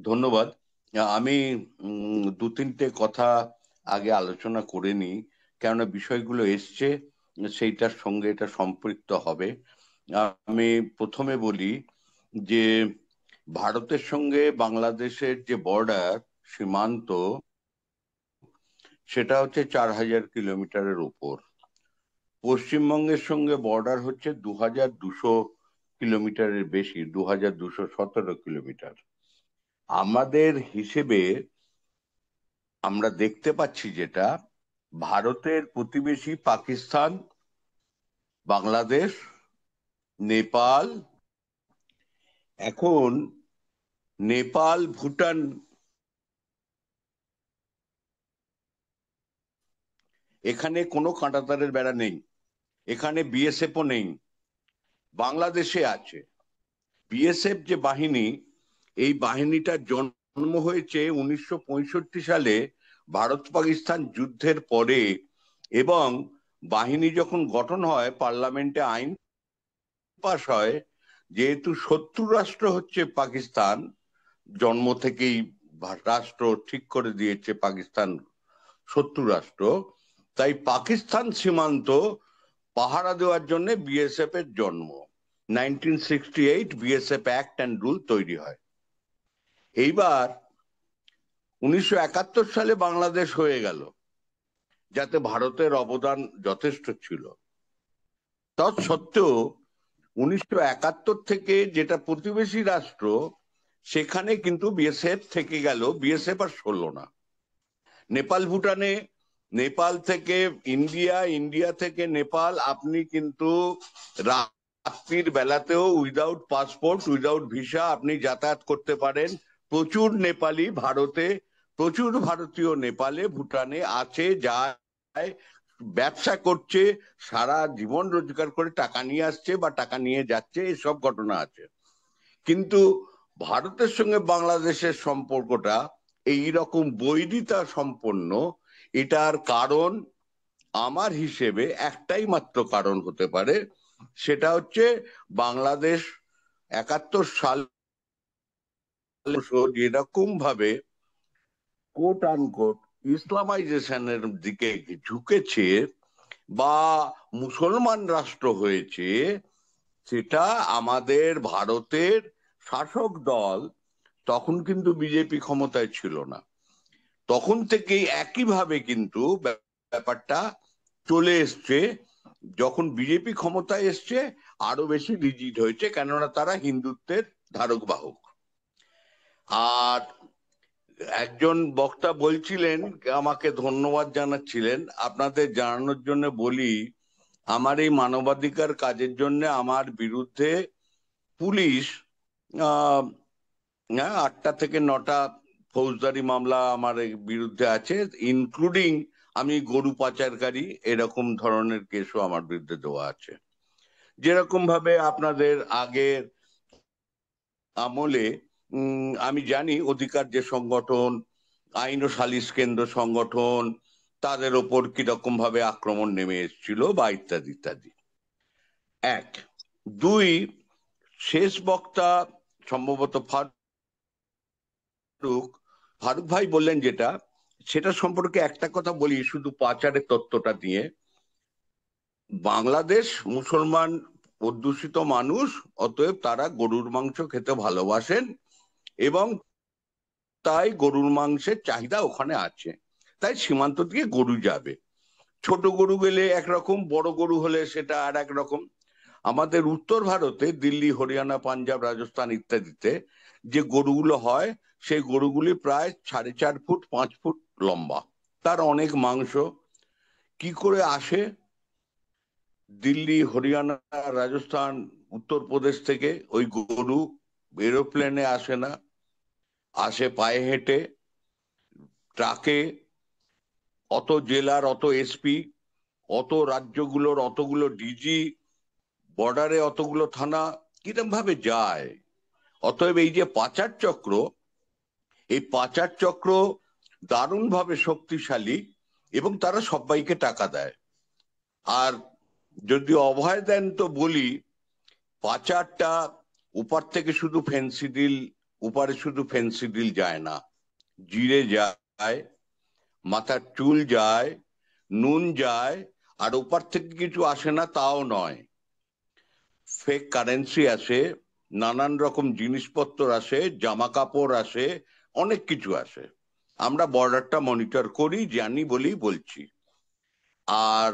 ধন্যবাদ। আমি দু তিনটে কথা আগে আলোচনা করে নিই, কেননা বিষয়গুলো এসছে, সেইটার সঙ্গে এটা সম্পৃক্ত হবে। আমি প্রথমে বলি যে ভারতের সঙ্গে বাংলাদেশের যে বর্ডার, সীমান্ত, সেটা হচ্ছে 4,000 কিলোমিটারের উপর। পশ্চিমবঙ্গের সঙ্গে বর্ডার হচ্ছে 2,200 কিলোমিটারের বেশি, 2,217 কিলোমিটার। আমাদের হিসেবে আমরা দেখতে পাচ্ছি যেটা, ভারতের প্রতিবেশী পাকিস্তান, বাংলাদেশ, নেপাল, এখন নেপাল, ভুটান, এখানে কোনো কাঁটাতারের বেড়া নেই, এখানে বিএসএফও নেই। বাংলাদেশে আছে বিএসএফ যে বাহিনী, এই বাহিনীটার জন্ম হয়েছে 1965 সালে ভারত পাকিস্তান যুদ্ধের পরে। এবং বাহিনী যখন গঠন হয়, পার্লামেন্টে আইন পাশ হয়, যেহেতু শত্রু রাষ্ট্র হচ্ছে পাকিস্তান, জন্ম থেকেই রাষ্ট্র ঠিক করে দিয়েছে পাকিস্তান শত্রু রাষ্ট্র, তাই পাকিস্তান সীমান্ত পাহারা দেওয়ার জন্য বিএসএফ এর জন্ম। 1968 বিএসএফ অ্যাক্ট অ্যান্ড রুল তৈরি হয়। এইবার 1971 সালে বাংলাদেশ হয়ে গেল, যাতে ভারতের অবদান যথেষ্ট ছিল। তৎসত্ত্বেও 1971 থেকে যেটা প্রতিবেশী রাষ্ট্র, সেখানে কিন্তু বিএসএফ থেকে গেল, বিএসএফ আর সরল না। নেপাল, ভুটানে, নেপাল থেকে ইন্ডিয়া, ইন্ডিয়া থেকে নেপাল, আপনি কিন্তু রাত্রির বেলাতেও উইদাউট পাসপোর্ট, উইদাউট ভিসা আপনি যাতায়াত করতে পারেন। প্রচুর নেপালি ভারতে, প্রচুর ভারতীয় নেপালে, ভুটানে আছে, যায়, ব্যবসা করছে, সারা জীবন রোজগার করে টাকা নিয়ে আসছে বা টাকা নিয়ে যাচ্ছে, এসব ঘটনা আছে। কিন্তু ভারতের সঙ্গে বাংলাদেশের সম্পর্কটা এই রকম বৈরিতা সম্পন্ন, এটার কারণ আমার হিসেবে একটাই মাত্র কারণ হতে পারে। সেটা হচ্ছে বাংলাদেশ 71 সাল যেরকম ভাবে কোট আনকোট ইসলামাইজেশনের দিকে ঝুঁকেছে বা মুসলমান রাষ্ট্র হয়েছে, সেটা আমাদের ভারতের শাসক দল, তখন কিন্তু বিজেপি ক্ষমতায় ছিল না, তখন থেকেই একইভাবে কিন্তু ব্যাপারটা চলে এসছে। যখন বিজেপি ক্ষমতায় এসছে, আরো বেশি রিজিড হয়েছে, কেননা তারা হিন্দুত্বের ধারক বাহক। আর একজন বক্তা বলছিলেন, আমাকে ধন্যবাদ জানাচ্ছিলেন, আপনাদের জানানোর জন্য বলি, আমার এই মানবাধিকার কাজের জন্য আমার বিরুদ্ধে পুলিশ আহ 8টা থেকে 9টা ফৌজদারি মামলা আমার বিরুদ্ধে আছে, ইনক্লুডিং আমি গরু পাচারকারী, এরকম ধরনের কেসও আমার বিরুদ্ধে দেওয়া আছে। যেরকম ভাবে আপনাদের আগের আমলে আমি জানি অধিকার যে সংগঠন, আইন ও সালিশ কেন্দ্র সংগঠন, তাদের ওপর কিরকম ভাবে আক্রমণ নেমে এসেছিল বা ইত্যাদি ইত্যাদি। এক, দুই, শেষ বক্তা সম্ভবত ফারুক, ফারুক ভাই বললেন যেটা, সেটা সম্পর্কে একটা কথা বলি, শুধু পাচারের তত্ত্বটা দিয়ে। বাংলাদেশ মুসলমান অধ্যুষিত মানুষ, অতএব তারা গরুর মাংস খেতে ভালোবাসেন, এবং তাই গরুর মাংসের চাহিদা ওখানে আছে, তাই সীমান্ত দিয়ে গরু যাবে। ছোট গরু গেলে একরকম, বড় গরু হলে সেটা আর এক রকম। আমাদের উত্তর ভারতে দিল্লি, হরিয়ানা, পাঞ্জাব, রাজস্থান ইত্যাদিতে যে গরুগুলো হয়, সেই গরুগুলি প্রায় 4.5 ফুট 5 ফুট লম্বা, তার অনেক মাংস। কি করে আসে? দিল্লি, হরিয়ানা, রাজস্থান, উত্তরপ্রদেশ থেকে ওই গরু এরোপ্লেনে আসে না, আসে পায়ে হেঁটে, ট্রাকে। অত জেলার অত এসপি, অত রাজ্যগুলোর অতগুলো ডিজি, বর্ডারে অতগুলো থানা, কিরম ভাবে যায়? অতএব এই যে পাচার চক্র, এই পাচার চক্র দারুণ ভাবে শক্তিশালী, এবং তারা সবাইকে টাকা দেয়। আর যদি অভয় দেন তো বলি, পাচারটা ওপার থেকে শুধু ফেন্সিডিল ওপারে শুধু ফেন্সিডিল যায় না, জিরে যায়, মাথার চুল যায়, নুন যায়, আর ওপার থেকে কিছু আসে না তাও নয়, ফেক কারেন্সি আসে, নানান রকম জিনিসপত্র আসে, জামা কাপড় আসে, অনেক কিছু আসে। আমরা বর্ডারটা মনিটর করি, জানি বলেই বলছি। আর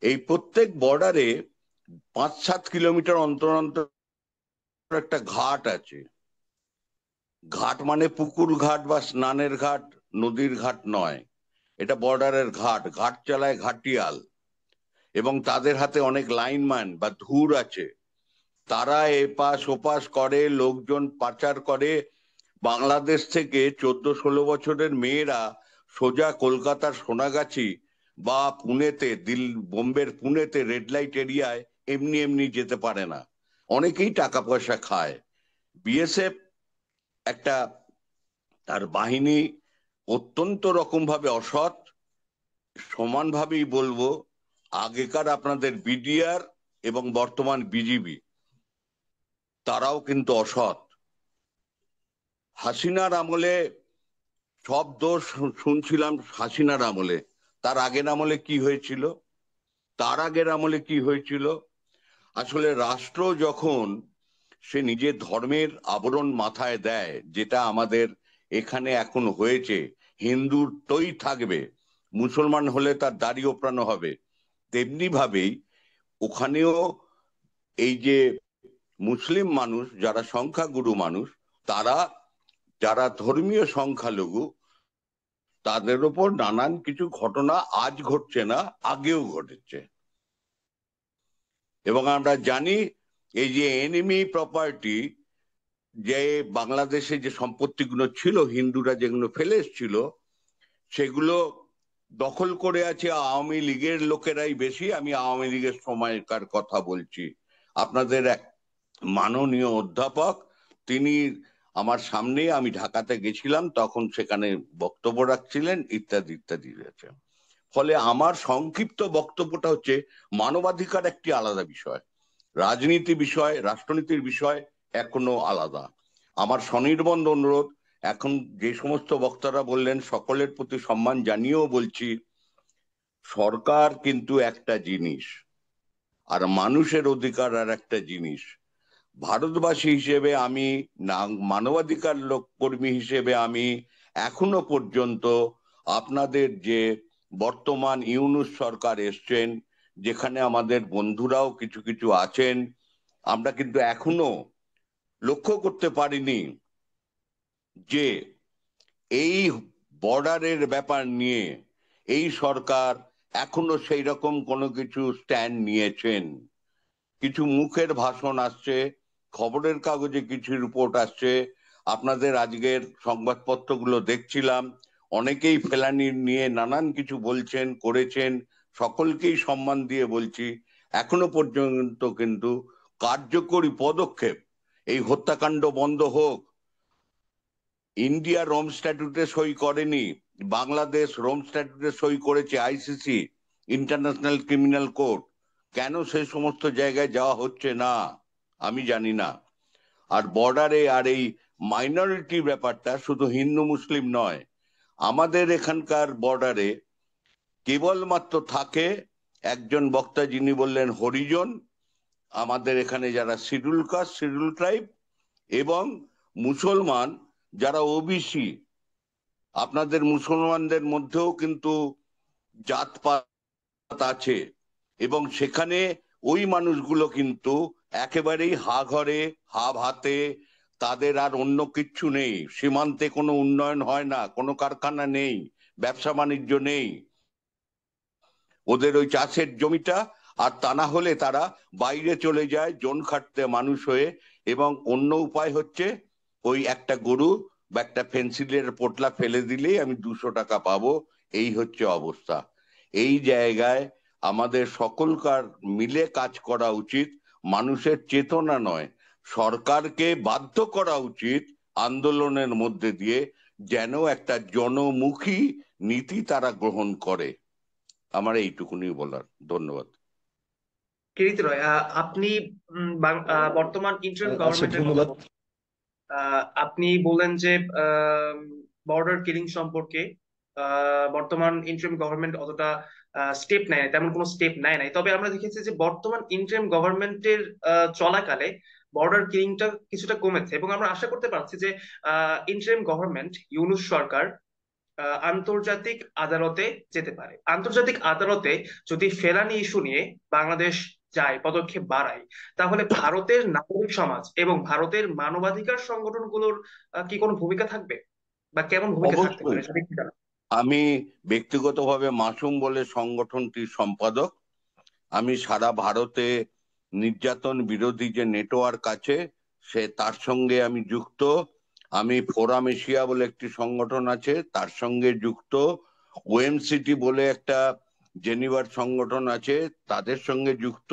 এই প্রত্যেক বর্ডারে 5-7 কিলোমিটার অন্তর অন্তর একটা ঘাট আছে। ঘাট মানে পুকুর ঘাট বা স্নানের ঘাট, নদীর ঘাট নয়, এটা বর্ডারের ঘাট। ঘাট চালায় ঘাটিয়াল, এবং তাদের হাতে অনেক লাইনম্যান বা ধুর আছে। তারা এপাশ ওপাশ করে, লোকজন পাচার করে। বাংলাদেশ থেকে 14-16 বছরের মেয়েরা সোজা কলকাতার সোনাগাছি বা পুনেতে, বোম্বের পুনেতে রেড লাইট এরিয়ায় এমনি এমনি যেতে পারে না। অনেকেই টাকা পয়সা খায়। বিএসএফ একটা, তার বাহিনী অত্যন্ত রকম ভাবে অসৎ। সমানভাবেই বলবো, আগেকার আপনাদের বিডিআর এবং বর্তমান বিজিবি, তারাও কিন্তু অসৎ। হাসিনার আমলে সব দোষ শুনছিলাম, হাসিনার আমলে। তার আগের আমলে কি হয়েছিল? তার আগের আমলে কি হয়েছিল? আসলে রাষ্ট্র যখন সে নিজের ধর্মের আবরণ মাথায় দেয়, যেটা আমাদের এখানে এখন হয়েছে, হিন্দুত্বই থাকবে, মুসলমান হলে তার দাড়ি ওপরানো হবে, তেমনি ভাবেই ওখানেও এই যে মুসলিম মানুষ, যারা সংখ্যাগুরু মানুষ, তারা, যারা ধর্মীয় সংখ্যালঘু, তাদের উপর নানান কিছু ঘটনা আজ ঘটছে না, আগেও ঘটেছে। এবং আমরা জানি এই যে এনিমি প্রপার্টি, যে বাংলাদেশে যে সম্পত্তিগুলো ছিল, হিন্দুরা যেগুলো ফেলে এসেছিল, সেগুলো দখল করে আছে আওয়ামী লীগের লোকেরাই বেশি। আমি আওয়ামী লীগের সময়কার কথা বলছি। আপনাদের এক মাননীয় অধ্যাপক, তিনি আমার সামনে, আমি ঢাকাতে গেছিলাম তখন, সেখানে বক্তব্য রাখছিলেন, ইত্যাদি ইত্যাদি রয়েছে। ফলে আমার সংক্ষিপ্ত বক্তব্যটা হচ্ছে, মানবাধিকার একটি আলাদা বিষয়, রাজনীতি বিষয়, রাষ্ট্রনীতির বিষয় এখনো আলাদা। আমার স্বনির্বন্ধ অনুরোধ, এখন যে সমস্ত বক্তারা বললেন সকলের প্রতি সম্মান জানিয়েও বলছি, সরকার কিন্তু একটা জিনিস, আর মানুষের অধিকার আর একটা জিনিস। ভারতবাসী হিসেবে আমি, মানবাধিকার লোক কর্মী হিসেবে আমি এখনো পর্যন্ত আপনাদের যে বর্তমান ইউনূস সরকার এসছেন, যেখানে আমাদের বন্ধুরাও কিছু কিছু আছেন, আমরা কিন্তু এখনো লক্ষ্য করতে পারিনি যে এই বর্ডারের ব্যাপার নিয়ে এই সরকার এখনো সেই রকম কোনো কিছু স্ট্যান্ড নিয়েছেন। কিছু মুখের ভাষণ আসছে, খবরের কাগজে কিছু রিপোর্ট আসছে, আপনাদের আজকের সংবাদপত্রগুলো দেখছিলাম, অনেকেই ফেলানি নিয়ে নানান কিছু বলছেন, করেছেন, সকলকেই সম্মান দিয়ে বলছি। এখনো পর্যন্ত কিন্তু কার্যকরী পদক্ষেপ, এই হত্যাকাণ্ড বন্ধ হোক। ইন্ডিয়া রোম স্ট্যাটুটে সই করেনি, বাংলাদেশ রোম স্ট্যাটুটে সই করেছে, আইসিসি, ইন্টারন্যাশনাল ক্রিমিনাল কোর্ট। কেন সেই সমস্ত জায়গায় যাওয়া হচ্ছে না আমি জানি না। আর বর্ডারে আর এই মাইনরিটি ব্যাপারটা শুধু হিন্দু মুসলিম নয়, আমাদের এখানকার বর্ডারে কেবলমাত্র থাকে একজন বক্তা, যিনি বললেন হরিজন, আমাদের এখানে যারা শিডিউল কাস্ট, শিডিউল ট্রাইব, এবং মুসলমান যারা ওবিসি। আপনাদের মুসলমানদের মধ্যেও কিন্তু জাতপাত আছে, এবং সেখানে ওই মানুষগুলো কিন্তু একেবারেই হা ঘরে হা ভাতে, তাদের আর অন্য কিচ্ছু নেই। সীমান্তে কোনো উন্নয়ন হয় না, কোনো কারখানা নেই, ব্যবসা বাণিজ্য নেই, ওদের ওই চাষের জমিটা। আর তা না হলে তারা বাইরে চলে যায় জন খাটতে মানুষ হয়ে, এবং অন্য উপায় হচ্ছে ওই একটা গরু বা একটা পেন্সিলের পোটলা ফেলে দিলেই আমি 200 টাকা পাবো। এই হচ্ছে অবস্থা। এই জায়গায় আমাদের সকলকার মিলে কাজ করা উচিত, মানুষের চেতনা নয়, সরকারকে বাধ্য করা উচিত আন্দোলনের মধ্যে দিয়ে, যেন একটা জনমুখী নীতি তারা গ্রহণ করে। আমার এইটুকুনি বলার। ধন্যবাদ। কিরিত রয়, আপনি বর্তমান ইন্টারিম আচ্ছা, গভর্নমেন্টের কথা ধন্যবাদ। বলছেন। আপনি বললেন যে বর্ডার কিলিং সম্পর্কে বর্তমান ইন্টারিম গভর্নমেন্ট অতটা স্টেপ নেয় নাই, তেমন কোনো স্টেপ নেয় নাই। তবে আমরা দেখেছি যে বর্তমান ইন্টারিম গভর্নমেন্টের চলাকালে বর্ডার কিলিংটা কিছুটা কমেছে, এবং আমরা আশা করতে পারছি যে ইন্টারিম গভর্নমেন্ট ইউনূস সরকার আন্তর্জাতিক আদালতে যেতে পারে। আন্তর্জাতিক আদালতে যদি ফেলানি ইস্যু নিয়ে বাংলাদেশ যায়, পদক্ষেপ বাড়ায়, তাহলে ভারতের নাগরিক সমাজ এবং ভারতের মানবাধিকার সংগঠনগুলোর কি কোনো ভূমিকা থাকবে, বা কেমন ভূমিকা থাকতে অবশ্যই। পারে সেটা কি জানা? আমি ব্যক্তিগতভাবে মাসুম বলে সংগঠনটির সম্পাদক। আমি সারা ভারতে নির্যাতন বিরোধী যে নেটওয়ার্ক আছে তার সঙ্গে আমি যুক্ত। আমি ফোরাম এশিয়া বলে একটি সংগঠন আছে তার সঙ্গে যুক্ত। ওএমসিটি বলে একটা জেনিভার সংগঠন আছে তাদের সঙ্গে যুক্ত।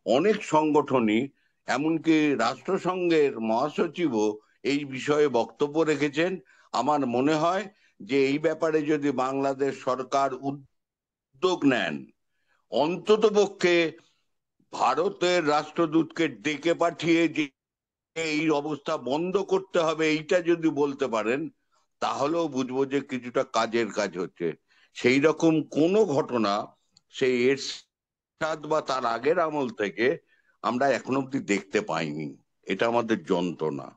অনেক সংগঠনই, এমনকি রাষ্ট্রসংঘের মহাসচিবও এই বিষয়ে বক্তব্য রেখেছেন। আমার মনে হয় যে এই ব্যাপারে যদি বাংলাদেশ সরকার উদ্যোগ নেন, অন্ততপক্ষে ভারতের রাষ্ট্রদূতকে ডেকে পাঠিয়ে যে এই অবস্থা বন্ধ করতে হবে এইটা যদি বলতে পারেন, তাহলেও বুঝবো যে কিছুটা কাজের কাজ হচ্ছে। সেই রকম কোনো ঘটনা সেই এরশাদ বা তার আগের আমল থেকে আমরা এখনো অব্দি দেখতে পাইনি। এটা আমাদের যন্ত্রণা।